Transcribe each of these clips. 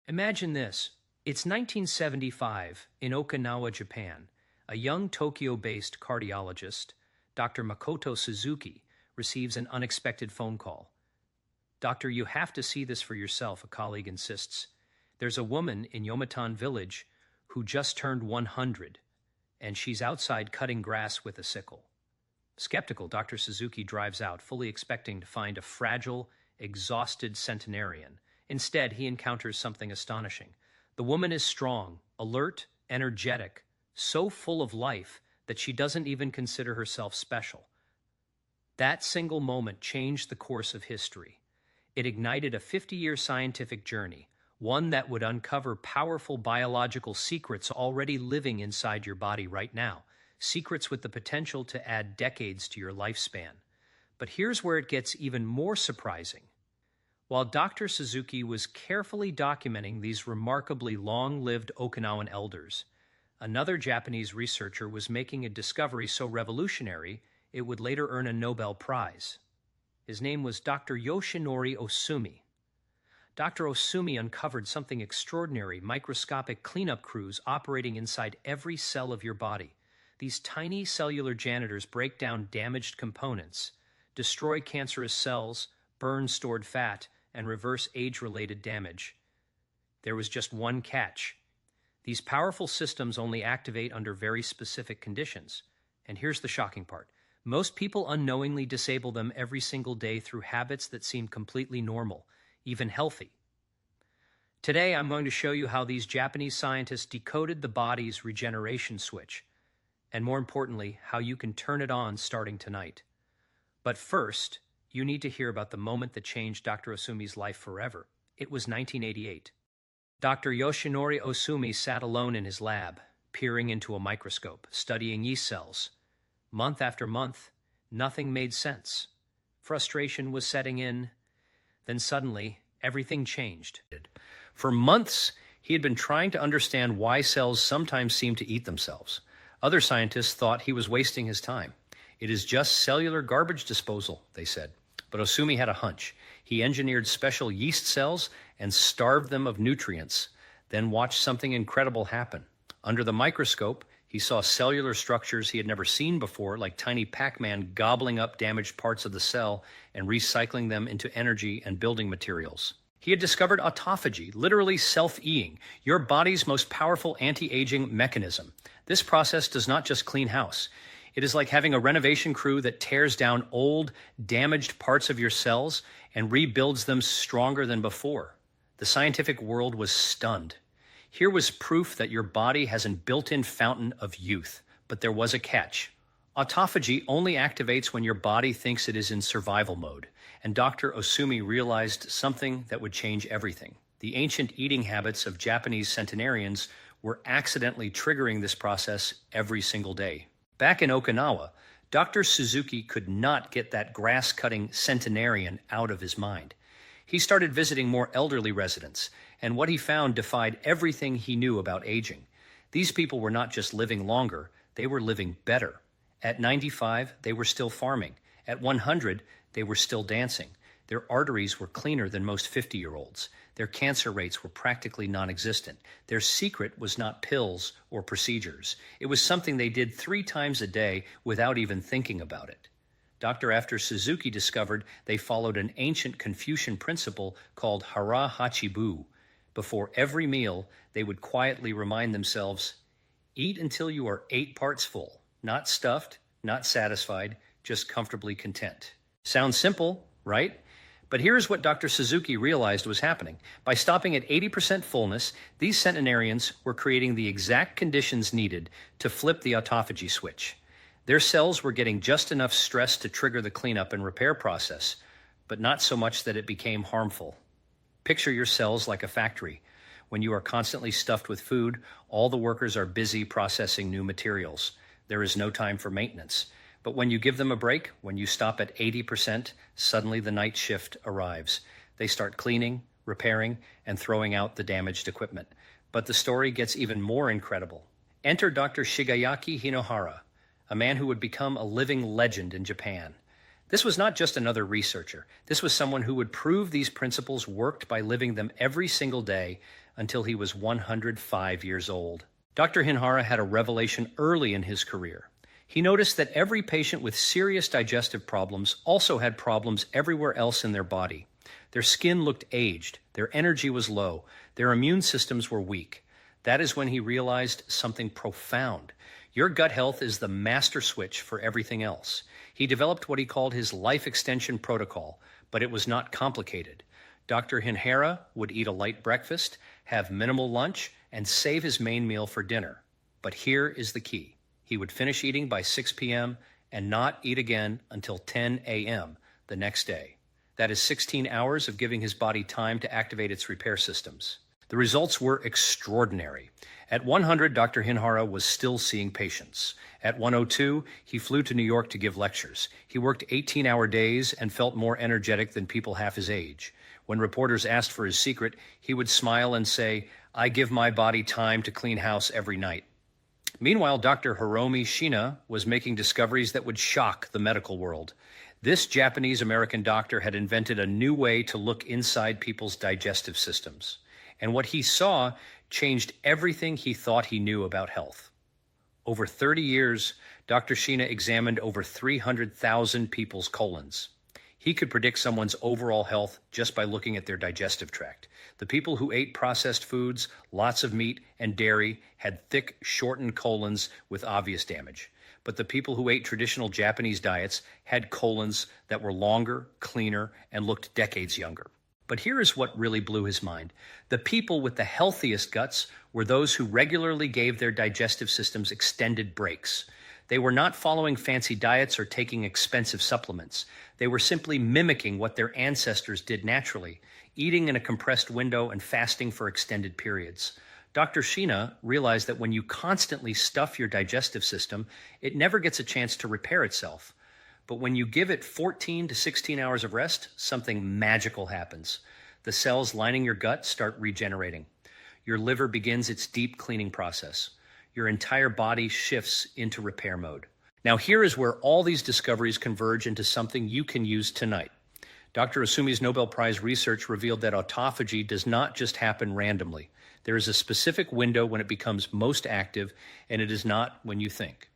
Imagine this. It's 1975 in Okinawa, Japan. A young Tokyo-based cardiologist, Dr. Makoto Suzuki, receives an unexpected phone call. "Doctor, you have to see this for yourself," a colleague insists. "There's a woman in Yomatan village who just turned 100, and she's outside cutting grass with a sickle." Skeptical, Dr. Suzuki drives out, fully expecting to find a fragile, exhausted centenarian. Instead, he encounters something astonishing. The woman is strong, alert, energetic, so full of life that she doesn't even consider herself special. That single moment changed the course of history. It ignited a 50-year scientific journey, one that would uncover powerful biological secrets already living inside your body right now, secrets with the potential to add decades to your lifespan. But here's where it gets even more surprising. While Dr. Suzuki was carefully documenting these remarkably long-lived Okinawan elders, another Japanese researcher was making a discovery so revolutionary it would later earn a Nobel Prize. His name was Dr. Yoshinori Ohsumi. Dr. Ohsumi uncovered something extraordinary: microscopic cleanup crews operating inside every cell of your body. These tiny cellular janitors break down damaged components, destroy cancerous cells, burn stored fat, and reverse age-related damage. There was just one catch. These powerful systems only activate under very specific conditions. And here's the shocking part. Most people unknowingly disable them every single day through habits that seem completely normal, even healthy. Today, I'm going to show you how these Japanese scientists decoded the body's regeneration switch, and more importantly, how you can turn it on starting tonight. But first, you need to hear about the moment that changed Dr. Ohsumi's life forever. It was 1988. Dr. Yoshinori Ohsumi sat alone in his lab, peering into a microscope, studying yeast cells. Month after month, nothing made sense. Frustration was setting in. Then suddenly, everything changed. For months, he had been trying to understand why cells sometimes seem to eat themselves. Other scientists thought he was wasting his time. "It is just cellular garbage disposal," they said. But Ohsumi had a hunch. He engineered special yeast cells and starved them of nutrients, then watched something incredible happen. Under the microscope, he saw cellular structures he had never seen before, like tiny Pac-Man gobbling up damaged parts of the cell and recycling them into energy and building materials. He had discovered autophagy, literally self-eating, your body's most powerful anti-aging mechanism. This process does not just clean house. It is like having a renovation crew that tears down old, damaged parts of your cells and rebuilds them stronger than before. The scientific world was stunned. Here was proof that your body has a built-in fountain of youth. But there was a catch. Autophagy only activates when your body thinks it is in survival mode. And Dr. Ohsumi realized something that would change everything. The ancient eating habits of Japanese centenarians were accidentally triggering this process every single day. Back in Okinawa, Dr. Suzuki could not get that grass-cutting centenarian out of his mind. He started visiting more elderly residents, and what he found defied everything he knew about aging. These people were not just living longer, they were living better. At 95, they were still farming. At 100, they were still dancing. Their arteries were cleaner than most 50-year-olds. Their cancer rates were practically non-existent. Their secret was not pills or procedures. It was something they did 3 times a day without even thinking about it. After Suzuki discovered they followed an ancient Confucian principle called Hara Hachi. Before every meal, they would quietly remind themselves, "Eat until you are 8 parts full, not stuffed, not satisfied, just comfortably content." Sounds simple, right? But here's what Dr. Suzuki realized was happening. By stopping at 80% fullness, these centenarians were creating the exact conditions needed to flip the autophagy switch. Their cells were getting just enough stress to trigger the cleanup and repair process, but not so much that it became harmful. Picture your cells like a factory. When you are constantly stuffed with food, all the workers are busy processing new materials. There is no time for maintenance. But when you give them a break, when you stop at 80%, suddenly the night shift arrives. They start cleaning, repairing, and throwing out the damaged equipment. But the story gets even more incredible. Enter Dr. Shigeyaki Hinohara, a man who would become a living legend in Japan. This was not just another researcher. This was someone who would prove these principles worked by living them every single day, until he was 105 years old. Dr. Hara had a revelation early in his career. He noticed that every patient with serious digestive problems also had problems everywhere else in their body. Their skin looked aged, their energy was low, their immune systems were weak. That is when he realized something profound. Your gut health is the master switch for everything else. He developed what he called his life extension protocol, but it was not complicated. Dr. Hara would eat a light breakfast, have minimal lunch, and save his main meal for dinner. But here is the key. He would finish eating by 6 p.m. and not eat again until 10 a.m. the next day. That is 16 hours of giving his body time to activate its repair systems. The results were extraordinary. At 100, Dr. Hara was still seeing patients. At 102, he flew to New York to give lectures. He worked 18-hour days and felt more energetic than people half his age. When reporters asked for his secret, he would smile and say, "I give my body time to clean house every night." Meanwhile, Dr. Hiromi Shina was making discoveries that would shock the medical world. This Japanese-American doctor had invented a new way to look inside people's digestive systems. And what he saw changed everything he thought he knew about health. Over 30 years, Dr. Shina examined over 300,000 people's colons. He could predict someone's overall health just by looking at their digestive tract. The people who ate processed foods, lots of meat, and dairy had thick, shortened colons with obvious damage. But the people who ate traditional Japanese diets had colons that were longer, cleaner, and looked decades younger. But here is what really blew his mind. The people with the healthiest guts were those who regularly gave their digestive systems extended breaks. They were not following fancy diets or taking expensive supplements. They were simply mimicking what their ancestors did naturally, eating in a compressed window and fasting for extended periods. Dr. Shina realized that when you constantly stuff your digestive system, it never gets a chance to repair itself. But when you give it 14 to 16 hours of rest, something magical happens. The cells lining your gut start regenerating. Your liver begins its deep cleaning process. Your entire body shifts into repair mode. Now here is where all these discoveries converge into something you can use tonight. Dr. Asumi's Nobel Prize research revealed that autophagy does not just happen randomly. There is a specific window when it becomes most active, and it is not when you think.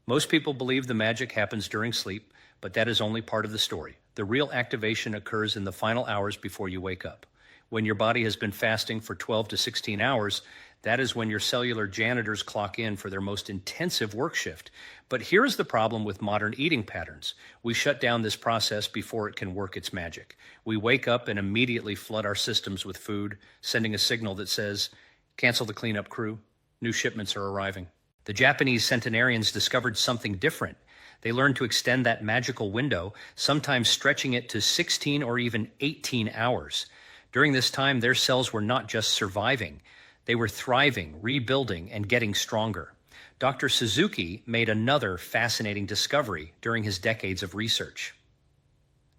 Most people believe the magic happens during sleep, but that is only part of the story. The real activation occurs in the final hours before you wake up. When your body has been fasting for 12 to 16 hours, that is when your cellular janitors clock in for their most intensive work shift. But here's the problem with modern eating patterns. We shut down this process before it can work its magic. We wake up and immediately flood our systems with food, sending a signal that says, "Cancel the cleanup crew. New shipments are arriving." The Japanese Centenarians discovered something different. They learned to extend that magical window, sometimes stretching it to 16 or even 18 hours. During this time, their cells were not just surviving. They were thriving, rebuilding, and getting stronger. Dr. Suzuki made another fascinating discovery during his decades of research.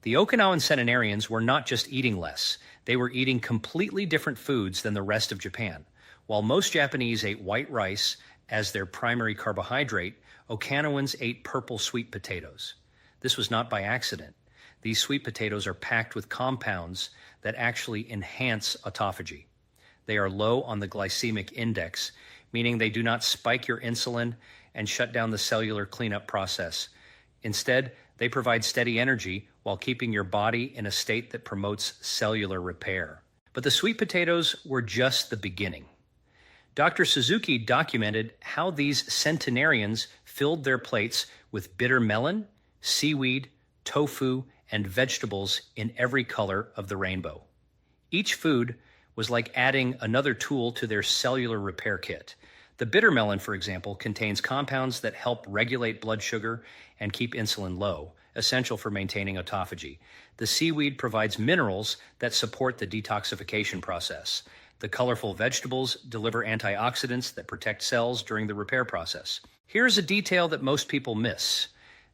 The Okinawan Centenarians were not just eating less. They were eating completely different foods than the rest of Japan. While most Japanese ate white rice as their primary carbohydrate, Okinawans ate purple sweet potatoes. This was not by accident. These sweet potatoes are packed with compounds that actually enhance autophagy. They are low on the glycemic index, meaning they do not spike your insulin and shut down the cellular cleanup process. Instead, they provide steady energy while keeping your body in a state that promotes cellular repair. But the sweet potatoes were just the beginning. Dr. Suzuki documented how these centenarians filled their plates with bitter melon, seaweed, tofu, and vegetables in every color of the rainbow. Each food was like adding another tool to their cellular repair kit. The bitter melon, for example, contains compounds that help regulate blood sugar and keep insulin low, essential for maintaining autophagy. The seaweed provides minerals that support the detoxification process. The colorful vegetables deliver antioxidants that protect cells during the repair process. Here's a detail that most people miss.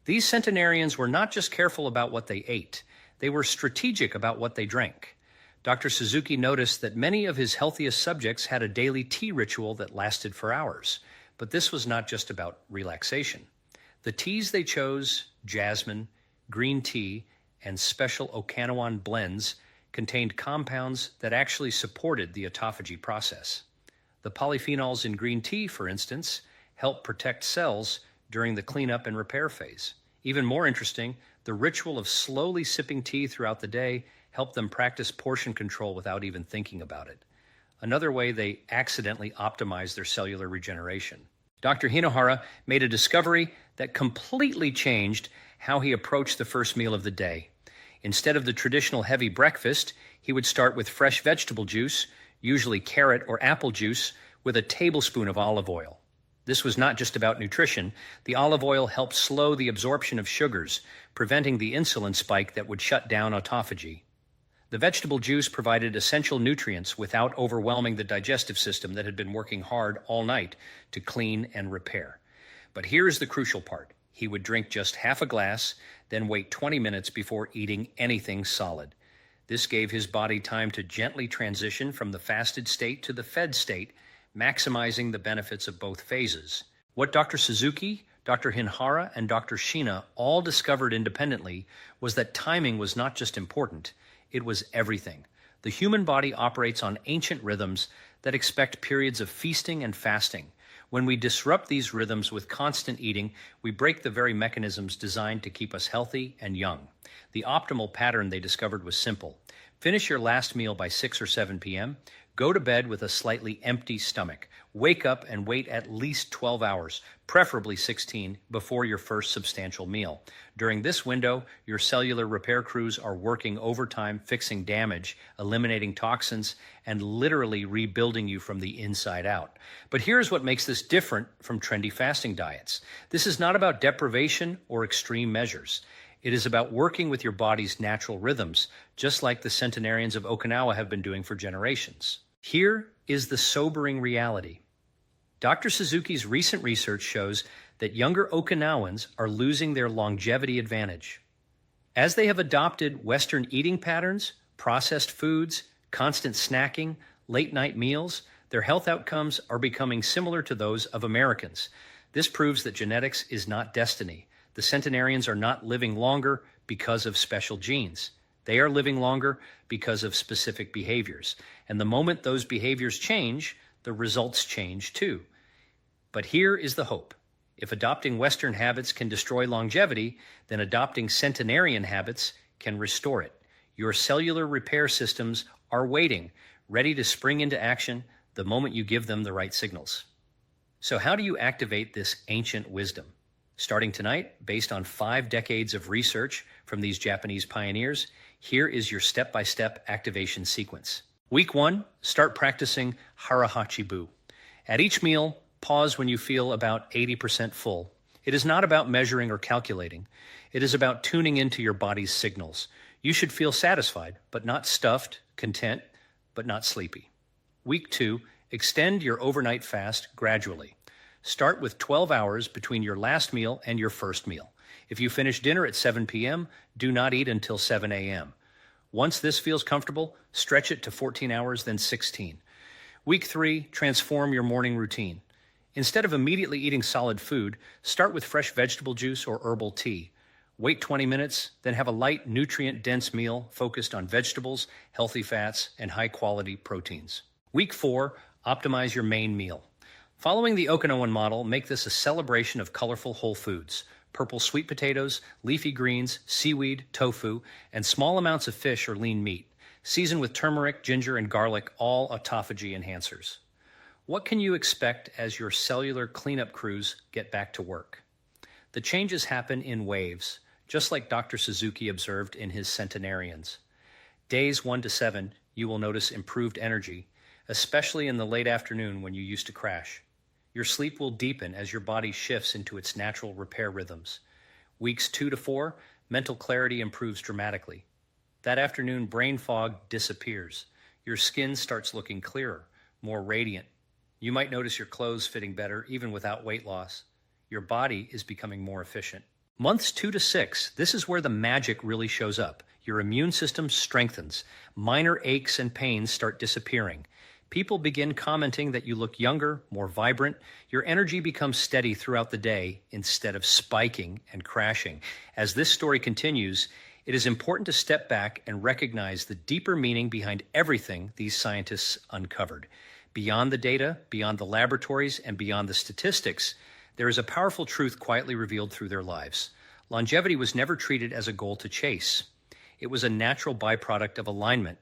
These centenarians were not just careful about what they ate, they were strategic about what they drank. Dr. Suzuki noticed that many of his healthiest subjects had a daily tea ritual that lasted for hours. But this was not just about relaxation. The teas they chose, jasmine, green tea, and special Okinawan blends, contained compounds that actually supported the autophagy process. The polyphenols in green tea, for instance, help protect cells during the cleanup and repair phase. Even more interesting, the ritual of slowly sipping tea throughout the day helped them practice portion control without even thinking about it. Another way they accidentally optimized their cellular regeneration. Dr. Hara made a discovery that completely changed how he approached the first meal of the day. Instead of the traditional heavy breakfast, he would start with fresh vegetable juice, usually carrot or apple juice, with a tablespoon of olive oil. This was not just about nutrition. The olive oil helped slow the absorption of sugars, preventing the insulin spike that would shut down autophagy. The vegetable juice provided essential nutrients without overwhelming the digestive system that had been working hard all night to clean and repair. But here's the crucial part. He would drink just half a glass, then wait 20 minutes before eating anything solid. This gave his body time to gently transition from the fasted state to the fed state, maximizing the benefits of both phases. What Dr. Suzuki, Dr. Hara, and Dr. Shina all discovered independently was that timing was not just important, it was everything. The human body operates on ancient rhythms that expect periods of feasting and fasting. When we disrupt these rhythms with constant eating, we break the very mechanisms designed to keep us healthy and young. The optimal pattern they discovered was simple. Finish your last meal by 6 or 7 p.m., go to bed with a slightly empty stomach. Wake up and wait at least 12 hours, preferably 16, before your first substantial meal. During this window, your cellular repair crews are working overtime, fixing damage, eliminating toxins, and literally rebuilding you from the inside out. But here's what makes this different from trendy fasting diets. This is not about deprivation or extreme measures. It is about working with your body's natural rhythms, just like the Centenarians of Okinawa have been doing for generations. Here is the sobering reality. Dr. Suzuki's recent research shows that younger Okinawans are losing their longevity advantage. As they have adopted Western eating patterns, processed foods, constant snacking, late-night meals, their health outcomes are becoming similar to those of Americans. This proves that genetics is not destiny. The centenarians are not living longer because of special genes. They are living longer because of specific behaviors. And the moment those behaviors change, the results change too. But here is the hope. If adopting Western habits can destroy longevity, then adopting centenarian habits can restore it. Your cellular repair systems are waiting, ready to spring into action the moment you give them the right signals. So how do you activate this ancient wisdom? Starting tonight, based on 5 decades of research from these Japanese pioneers, here is your step-by-step activation sequence. Week 1, start practicing Hara Hachi Bu. At each meal, pause when you feel about 80% full. It is not about measuring or calculating. It is about tuning into your body's signals. You should feel satisfied, but not stuffed, content, but not sleepy. Week 2, extend your overnight fast gradually. Start with 12 hours between your last meal and your first meal. If you finish dinner at 7 p.m., do not eat until 7 a.m. Once this feels comfortable, stretch it to 14 hours, then 16. Week 3, transform your morning routine. Instead of immediately eating solid food, start with fresh vegetable juice or herbal tea. Wait 20 minutes, then have a light, nutrient-dense meal focused on vegetables, healthy fats, and high-quality proteins. Week 4, optimize your main meal. Following the Okinawan model, make this a celebration of colorful whole foods: purple sweet potatoes, leafy greens, seaweed, tofu, and small amounts of fish or lean meat. Season with turmeric, ginger, and garlic, all autophagy enhancers. What can you expect as your cellular cleanup crews get back to work? The changes happen in waves, just like Dr. Suzuki observed in his Centenarians. Days 1 to 7, you will notice improved energy, especially in the late afternoon when you used to crash. Your sleep will deepen as your body shifts into its natural repair rhythms. Weeks 2 to 4, mental clarity improves dramatically. That afternoon, brain fog disappears. Your skin starts looking clearer, more radiant. You might notice your clothes fitting better, even without weight loss. Your body is becoming more efficient. Months 2 to 6, this is where the magic really shows up. Your immune system strengthens. Minor aches and pains start disappearing. People begin commenting that you look younger, more vibrant. Your energy becomes steady throughout the day instead of spiking and crashing. As this story continues, it is important to step back and recognize the deeper meaning behind everything these scientists uncovered. Beyond the data, beyond the laboratories, and beyond the statistics, there is a powerful truth quietly revealed through their lives. Longevity was never treated as a goal to chase. It was a natural byproduct of alignment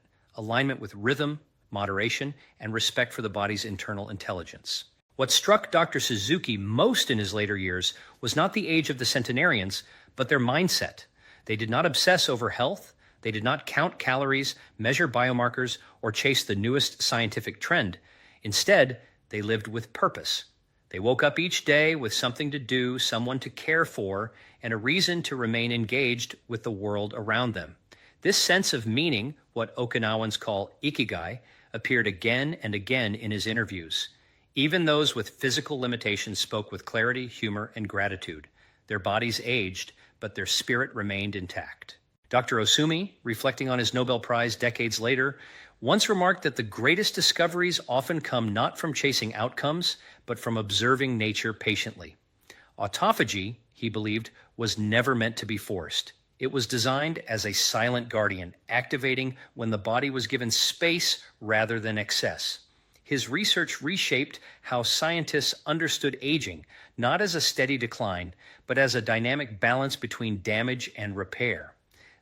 with rhythm, moderation, and respect for the body's internal intelligence. What struck Dr. Suzuki most in his later years was not the age of the centenarians, but their mindset. They did not obsess over health. They did not count calories, measure biomarkers, or chase the newest scientific trend. Instead, they lived with purpose. They woke up each day with something to do, someone to care for, and a reason to remain engaged with the world around them. This sense of meaning, what Okinawans call ikigai, appeared again and again in his interviews. Even those with physical limitations spoke with clarity, humor, and gratitude. Their bodies aged, but their spirit remained intact. Dr. Osumi, reflecting on his Nobel Prize decades later, once remarked that the greatest discoveries often come not from chasing outcomes, but from observing nature patiently. Autophagy, he believed, was never meant to be forced. It was designed as a silent guardian, activating when the body was given space rather than excess. His research reshaped how scientists understood aging, not as a steady decline, but as a dynamic balance between damage and repair.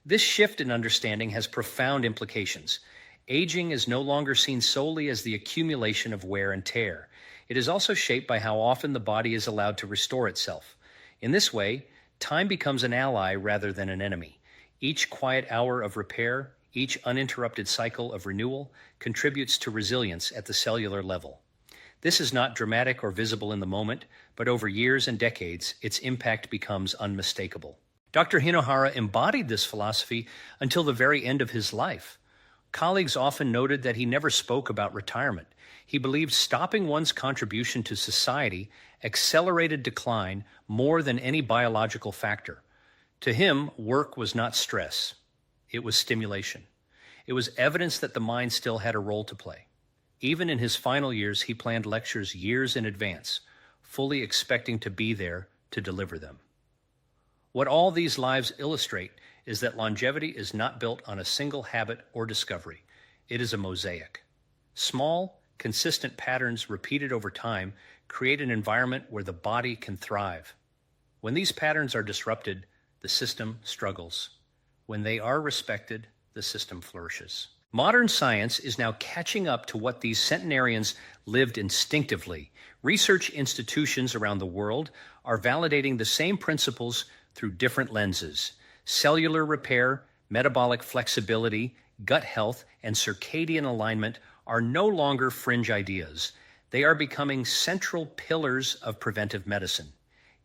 This shift in understanding has profound implications. Aging is no longer seen solely as the accumulation of wear and tear. It is also shaped by how often the body is allowed to restore itself. In this way, time becomes an ally rather than an enemy. Each quiet hour of repair, each uninterrupted cycle of renewal contributes to resilience at the cellular level. This is not dramatic or visible in the moment, but over years and decades, its impact becomes unmistakable. Dr. Hara embodied this philosophy until the very end of his life. Colleagues often noted that he never spoke about retirement. He believed stopping one's contribution to society accelerated decline more than any biological factor. To him, work was not stress. It was stimulation. It was evidence that the mind still had a role to play. Even in his final years, he planned lectures years in advance, fully expecting to be there to deliver them. What all these lives illustrate is that longevity is not built on a single habit or discovery. It is a mosaic. Small, consistent patterns repeated over time create an environment where the body can thrive. When these patterns are disrupted, the system struggles. When they are respected, the system flourishes. Modern science is now catching up to what these centenarians lived instinctively. Research institutions around the world are validating the same principles through different lenses. Cellular repair, metabolic flexibility, gut health, and circadian alignment are no longer fringe ideas. They are becoming central pillars of preventive medicine.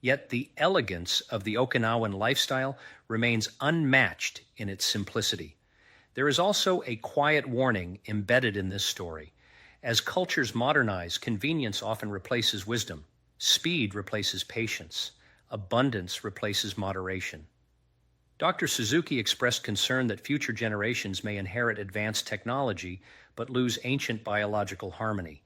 Yet the elegance of the Okinawan lifestyle remains unmatched in its simplicity. There is also a quiet warning embedded in this story. As cultures modernize, convenience often replaces wisdom. Speed replaces patience. Abundance replaces moderation. Dr. Suzuki expressed concern that future generations may inherit advanced technology but lose ancient biological harmony.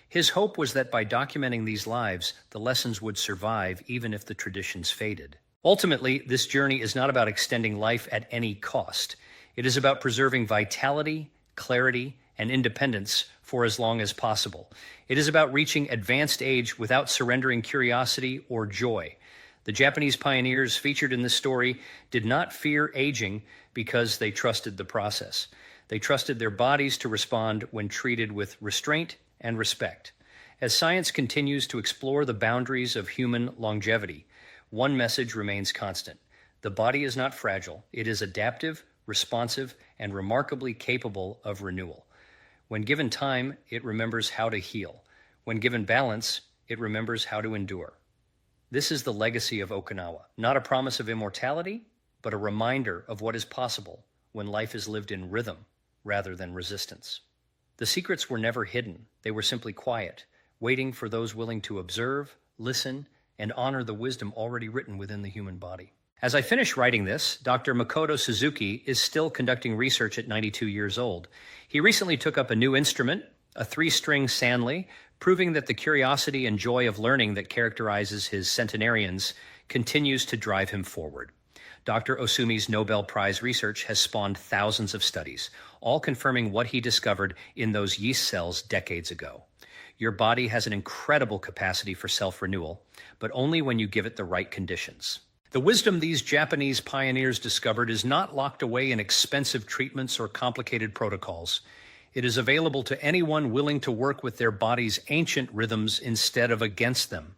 His hope was that by documenting these lives, the lessons would survive even if the traditions faded. Ultimately, this journey is not about extending life at any cost. It is about preserving vitality, clarity, and independence for as long as possible. It is about reaching advanced age without surrendering curiosity or joy. The Japanese pioneers featured in this story did not fear aging because they trusted the process. They trusted their bodies to respond when treated with restraint and respect. As science continues to explore the boundaries of human longevity, one message remains constant. The body is not fragile. It is adaptive, responsive, and remarkably capable of renewal. When given time, it remembers how to heal. When given balance, it remembers how to endure. This is the legacy of Okinawa, not a promise of immortality, but a reminder of what is possible when life is lived in rhythm rather than resistance. The secrets were never hidden. They were simply quiet, waiting for those willing to observe, listen, and honor the wisdom already written within the human body. As I finish writing this, Dr. Makoto Suzuki is still conducting research at 92 years old. He recently took up a new instrument, a 3-string sanli, proving that the curiosity and joy of learning that characterizes his centenarians continues to drive him forward. Dr. Osumi's Nobel Prize research has spawned thousands of studies, all confirming what he discovered in those yeast cells decades ago. Your body has an incredible capacity for self-renewal, but only when you give it the right conditions. The wisdom these Japanese pioneers discovered is not locked away in expensive treatments or complicated protocols. It is available to anyone willing to work with their body's ancient rhythms instead of against them.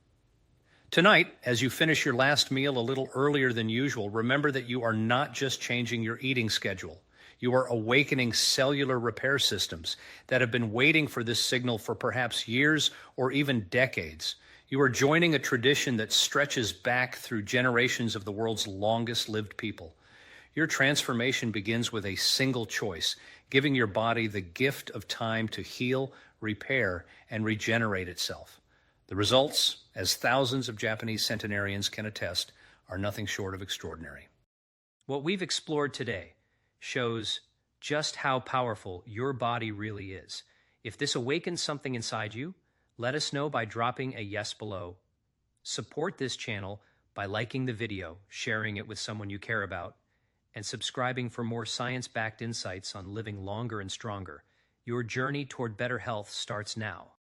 Tonight, as you finish your last meal a little earlier than usual, remember that you are not just changing your eating schedule. You are awakening cellular repair systems that have been waiting for this signal for perhaps years or even decades. You are joining a tradition that stretches back through generations of the world's longest-lived people. Your transformation begins with a single choice, giving your body the gift of time to heal, repair, and regenerate itself. The results, as thousands of Japanese centenarians can attest, are nothing short of extraordinary. What we've explored today shows just how powerful your body really is. If this awakens something inside you, let us know by dropping a yes below. Support this channel by liking the video, sharing it with someone you care about, and subscribing for more science-backed insights on living longer and stronger. Your journey toward better health starts now.